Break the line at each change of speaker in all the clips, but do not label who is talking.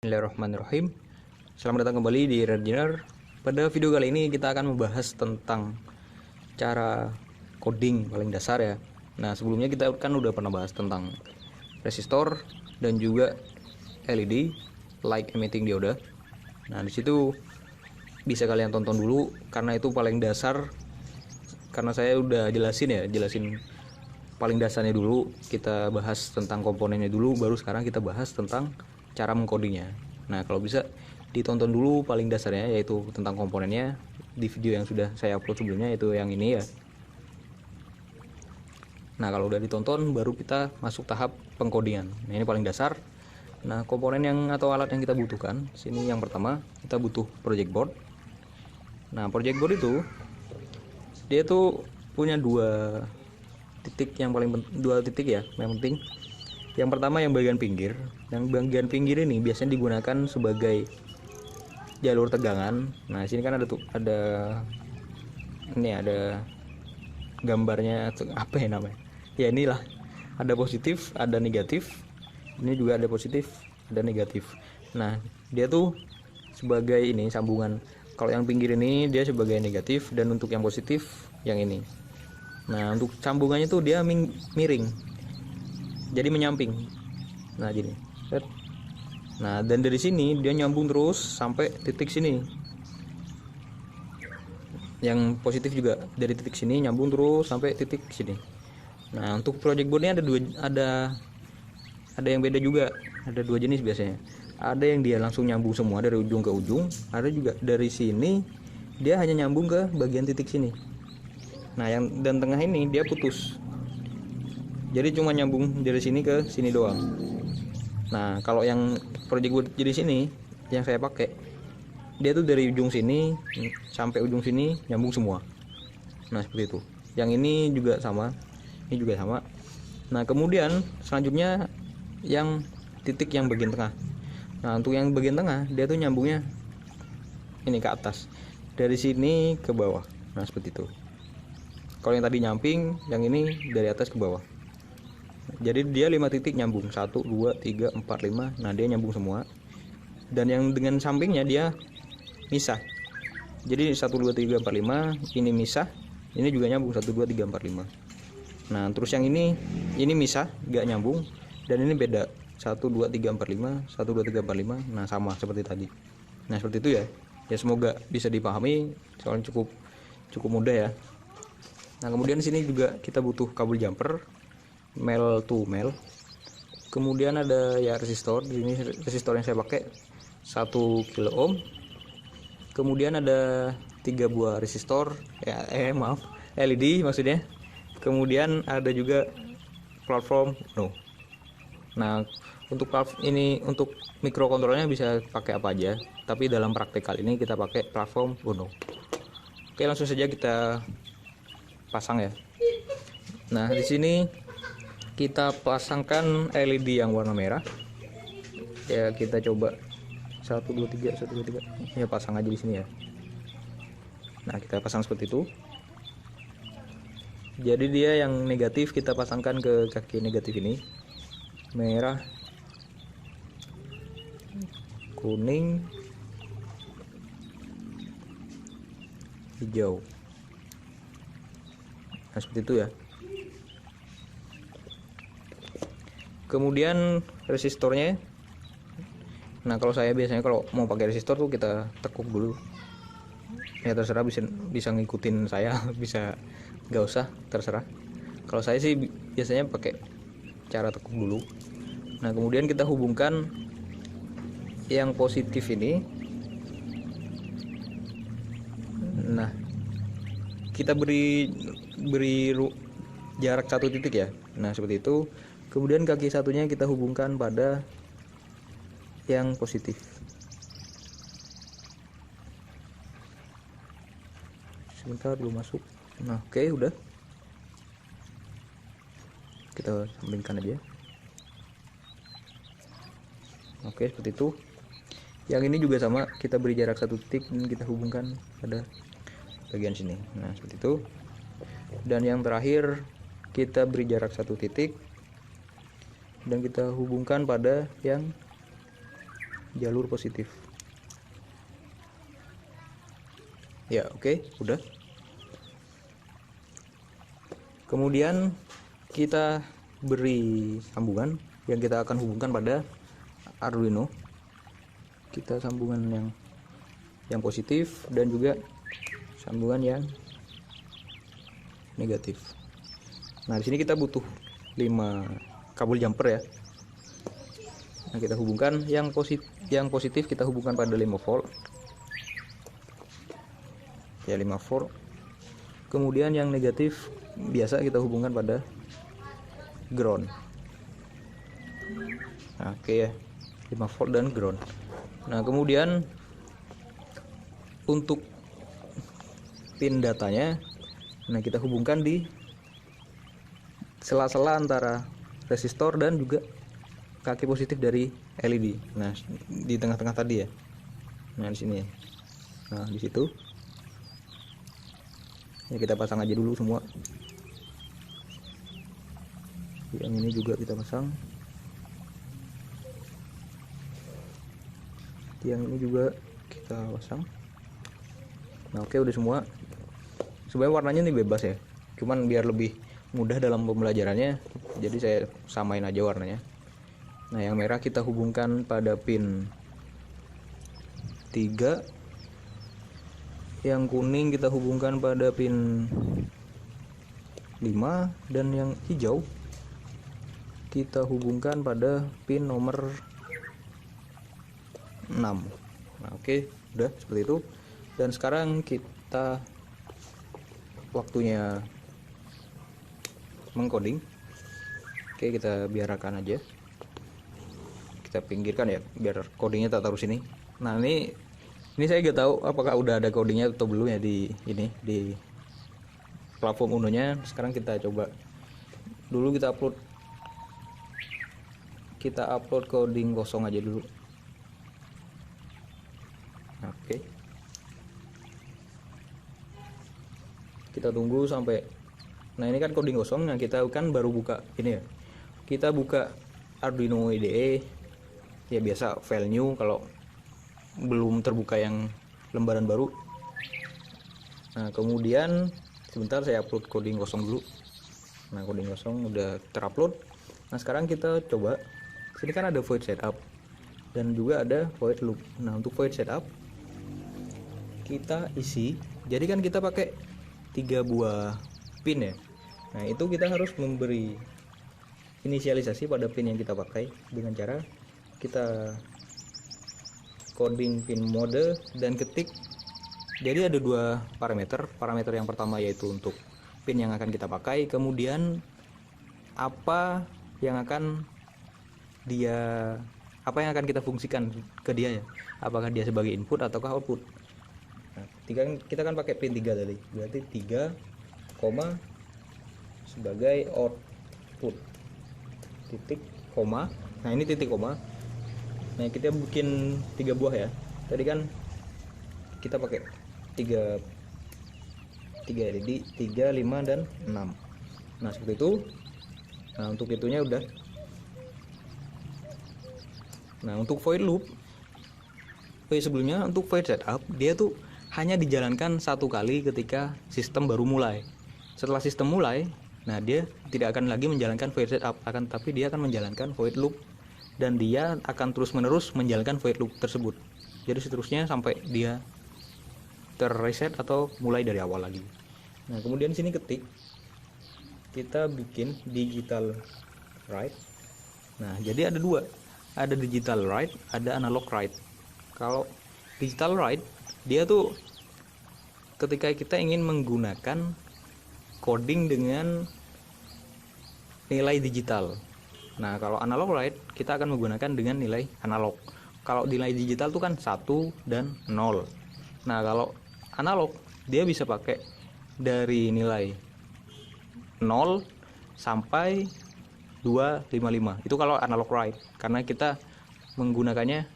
Bismillahirrahmanirrahim. Selamat datang kembali di Redgener. Pada video kali ini kita akan membahas tentang cara coding paling dasar ya. Nah, sebelumnya kita kan udah pernah bahas tentang resistor dan juga LED, light emitting diode. Nah, di situ bisa kalian tonton dulu karena itu paling dasar. Karena saya udah jelasin paling dasarnya dulu. Kita bahas tentang komponennya dulu, baru sekarang kita bahas tentang cara mengcodingnya. Nah, kalau bisa ditonton dulu paling dasarnya, yaitu tentang komponennya di video yang sudah saya upload sebelumnya, yaitu yang ini ya. Nah, kalau udah ditonton baru kita masuk tahap pengcodingan. Nah, ini paling dasar. Nah, komponen yang atau alat yang kita butuhkan sini, yang pertama kita butuh project board. Nah, project board itu dia tuh punya dua titik yang penting. Yang pertama yang bagian pinggir. Yang bagian pinggir ini biasanya digunakan sebagai jalur tegangan. Nah, sini kan ada gambarnya, apa ya namanya? Ya inilah. Ada positif, ada negatif. Ini juga ada positif, ada negatif. Nah, dia tuh sebagai ini sambungan. Kalau yang pinggir ini dia sebagai negatif, dan untuk yang positif yang ini. Nah, untuk sambungannya tuh dia miring. Jadi menyamping. Nah, gini. Nah, dan dari sini dia nyambung terus sampai titik sini. Yang positif juga dari titik sini nyambung terus sampai titik sini. Nah, untuk project boardnya ada yang beda juga. Ada dua jenis biasanya. Ada yang dia langsung nyambung semua dari ujung ke ujung. Ada juga dari sini dia hanya nyambung ke bagian titik sini. Nah, yang dan tengah ini dia putus. Jadi cuma nyambung dari sini ke sini doang. Nah, kalau yang project board jadi sini yang saya pakai, dia tuh dari ujung sini sampai ujung sini nyambung semua. Nah, seperti itu. Yang ini juga sama. Ini juga sama. Nah, kemudian selanjutnya yang titik yang bagian tengah. Nah, untuk yang bagian tengah dia tuh nyambungnya ini ke atas. Dari sini ke bawah. Nah, seperti itu. Kalau yang tadi nyamping, yang ini dari atas ke bawah. Jadi dia 5 titik nyambung, 1, 2, 3, 4, 5. Nah, dia nyambung semua. Dan yang dengan sampingnya dia misah. Jadi 1, 2, 3, 4, 5. Ini misah. Ini juga nyambung 1, 2, 3, 4, 5. Nah, terus yang ini misah, gak nyambung. Dan ini beda, 1, 2, 3, 4, 5. 1, 2, 3, 4, 5. Nah, sama seperti tadi. Nah, seperti itu ya. Ya, semoga bisa dipahami. Soalnya cukup mudah ya. Nah, kemudian sini juga kita butuh kabel jumper male to male. Kemudian ada ya resistor. Di sini resistor yang saya pakai 1 kilo ohm. Kemudian ada 3 buah resistor LED maksudnya. Kemudian ada juga platform Uno. Nah, untuk untuk mikrokontrolernya bisa pakai apa aja, tapi dalam praktek kali ini kita pakai platform Uno. Oke, langsung saja kita pasang ya. Nah, di sini kita pasangkan LED yang warna merah. Ya, kita coba 1 2 3 1 2 3. Ya, pasang aja di sini ya. Nah, kita pasang seperti itu. Jadi dia yang negatif kita pasangkan ke kaki negatif ini. Merah, kuning, hijau. Nah, seperti itu ya. Kemudian resistornya. Nah, kalau saya biasanya kalau mau pakai resistor tuh kita tekuk dulu. Ya, terserah, bisa ngikutin saya, bisa nggak usah, terserah. Kalau saya sih biasanya pakai cara tekuk dulu. Nah, kemudian kita hubungkan yang positif ini. Nah, kita beri jarak 1 titik ya. Nah, seperti itu. Kemudian kaki satunya kita hubungkan pada yang positif. Sebentar, belum masuk. Nah, oke, udah. Kita sambungkan aja. Oke, seperti itu. Yang ini juga sama, kita beri jarak 1 titik dan kita hubungkan pada bagian sini. Nah, seperti itu. Dan yang terakhir kita beri jarak 1 titik dan kita hubungkan pada yang jalur positif. Ya, oke, udah. Kemudian kita beri sambungan yang kita akan hubungkan pada Arduino. Kita sambungan yang positif dan juga sambungan yang negatif. Nah, di sini kita butuh 5 kabel jumper ya. Nah, kita hubungkan yang positif kita hubungkan pada 5 volt. Ya, 5 volt. Kemudian yang negatif biasa kita hubungkan pada ground. Nah, oke ya. 5 volt dan ground. Nah, kemudian untuk pin datanya, nah kita hubungkan di sela-sela antara resistor dan juga kaki positif dari LED. Nah, di tengah-tengah tadi ya. Nah, di sini. Nah, di situ. Ya, kita pasang aja dulu semua. Yang ini juga kita pasang. Yang ini juga kita pasang. Nah, oke, udah semua. Sebenarnya warnanya ini bebas ya. Cuman biar lebih mudah dalam pembelajarannya, jadi saya samain aja warnanya. Nah, yang merah kita hubungkan pada pin 3, yang kuning kita hubungkan pada pin 5, dan yang hijau kita hubungkan pada pin nomor 6. Nah, oke, udah seperti itu. Dan sekarang kita waktunya mengcoding. Oke, kita biarkan aja, kita pinggirkan ya biar codingnya tak taruh sini. Nah, ini saya gak tahu apakah udah ada codingnya atau belum ya di di platform Uno-nya. Sekarang kita coba dulu, kita upload coding kosong aja dulu. Oke, kita tunggu sampai. Nah, ini kan coding kosong. Nah, kita kan baru buka ini ya, kita buka Arduino IDE ya, biasa file new kalau belum terbuka yang lembaran baru. Nah, kemudian sebentar saya upload coding kosong dulu. Nah, coding kosong udah terupload. Nah, sekarang kita coba. Sini kan ada void setup dan juga ada void loop. Nah, untuk void setup kita isi, jadi kan kita pakai 3 buah pin ya. Nah, itu kita harus memberi inisialisasi pada pin yang kita pakai dengan cara kita coding pin mode dan ketik. Jadi ada 2 parameter. Parameter yang pertama yaitu untuk pin yang akan kita pakai, kemudian apa yang akan kita fungsikan ke dia ya, apakah dia sebagai input ataukah output. Nah, kita kan pakai pin 3 tadi, berarti 3, sebagai output, titik, koma. Nah, ini titik koma. Nah, kita bikin 3 buah ya. Tadi kan kita pakai 3 LED, 3, 5, dan 6. Nah, seperti itu. Nah, untuk itunya udah. Nah, untuk void loop, sebelumnya untuk void setup dia tuh hanya dijalankan 1 kali ketika sistem baru mulai. Setelah sistem mulai, nah dia tidak akan lagi menjalankan void setup, tapi dia akan menjalankan void loop, dan dia akan terus-menerus menjalankan void loop tersebut. Jadi seterusnya sampai dia terreset atau mulai dari awal lagi. Nah, kemudian sini ketik, kita bikin digital write. Nah, jadi ada 2, ada digital write, ada analog write. Kalau digital write, dia tuh ketika kita ingin menggunakan coding dengan nilai digital. Nah, kalau analog write kita akan menggunakan dengan nilai analog. Kalau nilai digital tuh kan 1 dan 0. Nah, kalau analog dia bisa pakai dari nilai 0 sampai 255. Itu kalau analog write, karena kita menggunakannya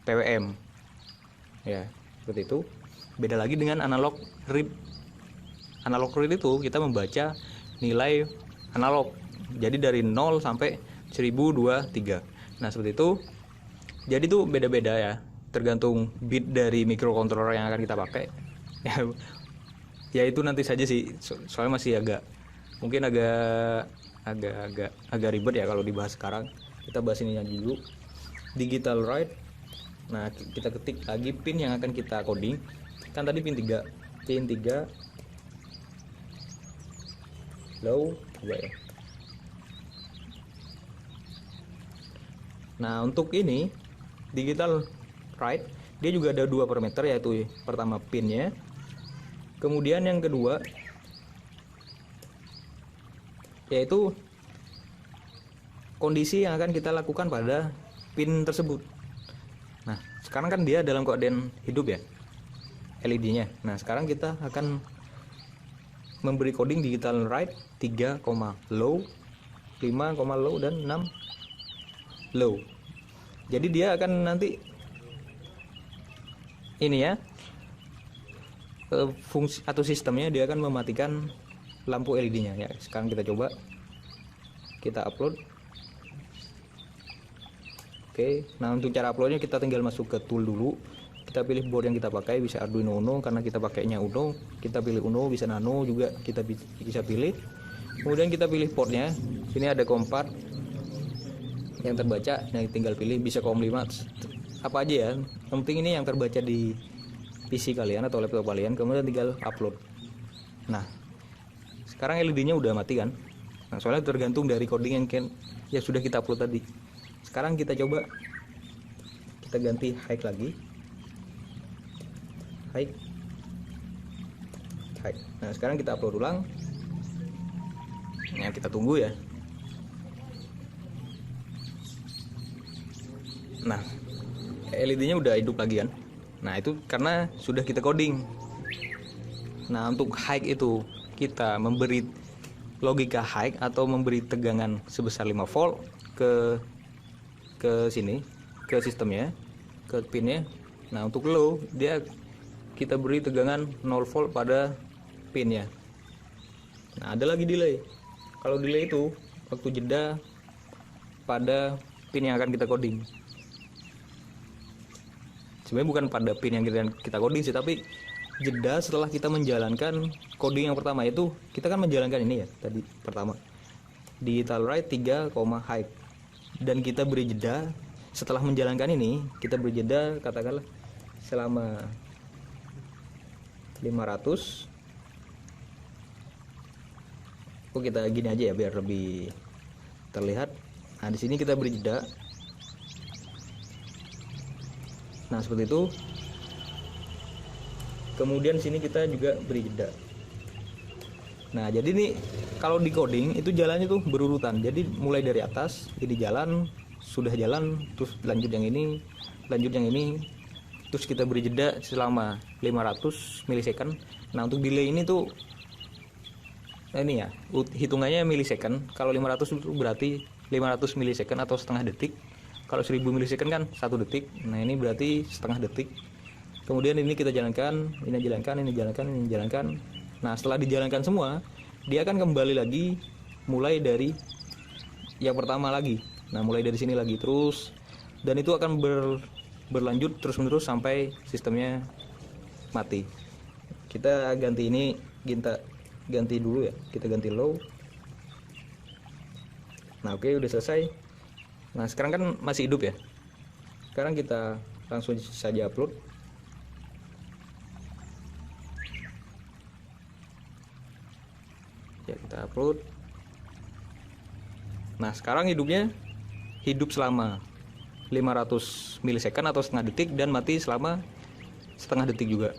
PWM. Ya, seperti itu. Beda lagi dengan analog read. Analog read itu kita membaca nilai analog. Jadi dari 0 sampai 1023. Nah, seperti itu. Jadi tuh beda-beda ya, tergantung bit dari microcontroller yang akan kita pakai. Ya itu nanti saja sih, soalnya masih mungkin agak ribet ya kalau dibahas sekarang. Kita bahas ini aja dulu. Digital write. Nah, kita ketik lagi pin yang akan kita coding. Kan tadi pin 3 low ya. Nah, untuk ini digital write dia juga ada 2 parameter, yaitu pertama pinnya, kemudian yang kedua yaitu kondisi yang akan kita lakukan pada pin tersebut. Nah, sekarang kan dia dalam keadaan hidup ya, LED-nya. Nah, sekarang kita akan memberi coding digital write 3, low, 5, low, dan 6 low. Jadi dia akan nanti ini ya, fungsi atau sistemnya dia akan mematikan lampu LED-nya ya. Sekarang kita coba, kita upload. Oke, nah untuk cara uploadnya kita tinggal masuk ke tool dulu. Kita pilih board yang kita pakai, bisa Arduino Uno karena kita pakainya Uno. Kita pilih Uno, bisa Nano juga kita bisa pilih. Kemudian kita pilih portnya. Sini ada COM4 yang terbaca, nah tinggal pilih, bisa COM5 apa aja ya. Yang penting ini yang terbaca di PC kalian atau laptop kalian. Kemudian tinggal upload. Nah, sekarang LED-nya udah mati kan. Nah, soalnya tergantung dari coding yang sudah kita upload tadi. Sekarang kita coba, kita ganti high lagi, high. Nah, sekarang kita upload ulang. Nah, kita tunggu ya. Nah, LED-nya udah hidup lagi kan. Nah, itu karena sudah kita coding. Nah, untuk high itu kita memberi logika high atau memberi tegangan sebesar 5 volt ke sini, ke sistemnya, ke pinnya. Nah, untuk low dia kita beri tegangan 0 volt pada pinnya. Nah, ada lagi delay. Kalau delay itu waktu jeda pada pin yang akan kita coding. Sebenarnya bukan pada pin yang kita coding sih, tapi jeda setelah kita menjalankan coding yang pertama. Itu kita kan menjalankan ini ya tadi pertama, digital write 3, high, dan kita beri jeda setelah menjalankan ini. Kita beri jeda katakanlah selama 500. Kita gini aja ya biar lebih terlihat. Nah, di sini kita beri jeda. Nah, seperti itu. Kemudian sini kita juga beri jeda. Nah, jadi nih kalau di coding itu jalannya tuh berurutan. Jadi mulai dari atas, ini jalan, sudah jalan, terus lanjut yang ini, lanjut yang ini, terus kita beri jeda selama 500 milisecond. Nah, untuk delay ini tuh ini ya, hitungannya milisecond. Kalau 500 itu berarti 500 milisecond atau setengah detik. Kalau 1000 milisecond kan 1 detik. Nah, ini berarti setengah detik. Kemudian ini kita jalankan, ini jalankan, ini jalankan, ini jalankan. Nah, setelah dijalankan semua, dia akan kembali lagi mulai dari yang pertama lagi. Nah, mulai dari sini lagi terus, dan itu akan berlanjut terus-menerus sampai sistemnya mati. Kita ganti ini, kita ganti dulu ya. Kita ganti low. Nah, oke, udah selesai. Nah, sekarang kan masih hidup ya. Sekarang kita langsung saja upload. Ya, kita upload. Nah, sekarang hidup selama 500 milisecond atau setengah detik, dan mati selama setengah detik juga.